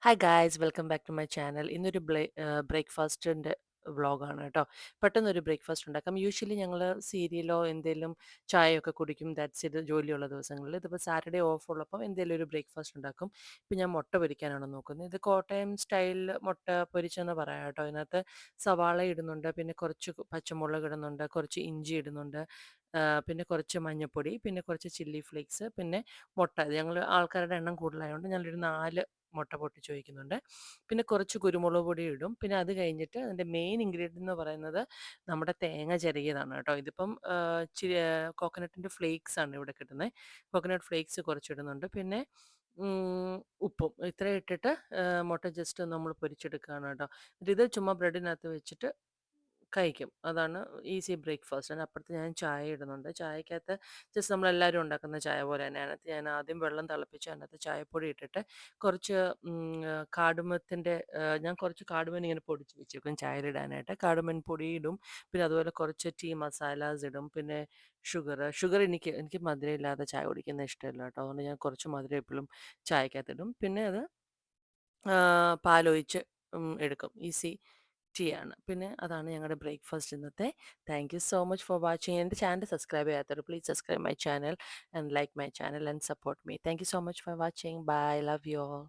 Hi guys welcome back to my channel. ഇന്നൊരു ബ്രേക്ക്ഫാസ്റ്റിൻ്റെ വ്ളോഗാണ് കേട്ടോ. പെട്ടെന്നൊരു ബ്രേക്ക്ഫാസ്റ്റ് ഉണ്ടാക്കാം. യൂഷ്വലി ഞങ്ങൾ സീരിയലോ എന്തെങ്കിലും ചായയൊക്കെ കുടിക്കും. ദാറ്റ്സ് ഇത് ജോലിയുള്ള ദിവസങ്ങളിൽ. ഇതിപ്പോൾ സാറ്റർഡേ ഓഫ് ഉള്ളപ്പം എന്തെങ്കിലും ഒരു ബ്രേക്ക്ഫാസ്റ്റ് ഉണ്ടാക്കും. ഇപ്പം ഞാൻ മുട്ട പൊരിക്കാനാണ് നോക്കുന്നത്. ഇത് കോട്ടയം സ്റ്റൈലിൽ മുട്ട പൊരിച്ചെന്ന് പറയാം കേട്ടോ. ഇതിനകത്ത് സവാള ഇടുന്നുണ്ട്, പിന്നെ കുറച്ച് പച്ചമുളക് ഇടുന്നുണ്ട്, കുറച്ച് ഇഞ്ചി ഇടുന്നുണ്ട്, പിന്നെ കുറച്ച് മഞ്ഞൾപ്പൊടി, പിന്നെ കുറച്ച് ചില്ലി ഫ്ലേക്സ്, പിന്നെ മുട്ട. ഞങ്ങൾ ആൾക്കാരുടെ എണ്ണം കൂടുതലായതുകൊണ്ട് ഞാനൊരു 4 മുട്ട പൊട്ടിച്ച് ഒഴിക്കുന്നുണ്ട്. പിന്നെ കുറച്ച് കുരുമുളക് പൊടി ഇടും. പിന്നെ അത് കഴിഞ്ഞിട്ട് അതിൻ്റെ മെയിൻ ഇൻഗ്രീഡിയൻ്റ് എന്ന് പറയുന്നത് നമ്മുടെ തേങ്ങ ചിരകിയതാണ് കേട്ടോ. ഇതിപ്പം കോക്കനട്ടിൻ്റെ ഫ്ലേക്സ് ആണ് ഇവിടെ കിട്ടുന്നത്. കോക്കനട്ട് ഫ്ലേക്സ് കുറച്ചിടുന്നുണ്ട്. പിന്നെ ഉപ്പും ഇത്രയും ഇട്ടിട്ട് മുട്ട ജസ്റ്റ് നമ്മൾ പൊരിച്ചെടുക്കുകയാണ് കേട്ടോ. എന്നിട്ട് ഇത് ചുമ്മാ ബ്രെഡിനകത്ത് വെച്ചിട്ട് കഴിക്കും. അതാണ് ഈസി ബ്രേക്ക്ഫാസ്റ്റ്. അതിനപ്പുറത്ത് ഞാൻ ചായ ഇടുന്നുണ്ട്. ചായക്കകത്ത് ജസ്റ്റ് നമ്മളെല്ലാവരും ഉണ്ടാക്കുന്ന ചായ പോലെ തന്നെ. അതിനകത്ത് ഞാൻ ആദ്യം വെള്ളം തിളപ്പിച്ച് അതിനകത്ത് ചായപ്പൊടി ഇട്ടിട്ട് കുറച്ച് കാടുമത്തിൻ്റെ ഞാൻ കുറച്ച് കാടുമൻ ഇങ്ങനെ പൊടിച്ച് വെച്ചേക്കും ചായയിലിടാനായിട്ട്. കാടുമൻ പൊടി ഇടും. പിന്നെ അതുപോലെ കുറച്ച് ടീ മസാലാസ് ഇടും. പിന്നെ ഷുഗർ എനിക്ക് മധുരമില്ലാതെ ചായ കുടിക്കുന്നത് ഇഷ്ടമല്ല കേട്ടോ. അതുകൊണ്ട് ഞാൻ കുറച്ച് മധുരം എപ്പോഴും ചായക്കകത്തിടും. പിന്നെ അത് പാലൊഴിച്ച് എടുക്കും. ഈസി ടീ ആണ്. പിന്നെ അതാണ് ഞങ്ങളുടെ ബ്രേക്ക്ഫാസ്റ്റ് ഇന്നത്തെ. Thank you so much for watching. എൻ്റെ ചാനൽ സബ്സ്ക്രൈബ് ചെയ്യാത്തവർ please subscribe my channel and like my channel and support me. Thank you so much for watching. Bye. Love you all.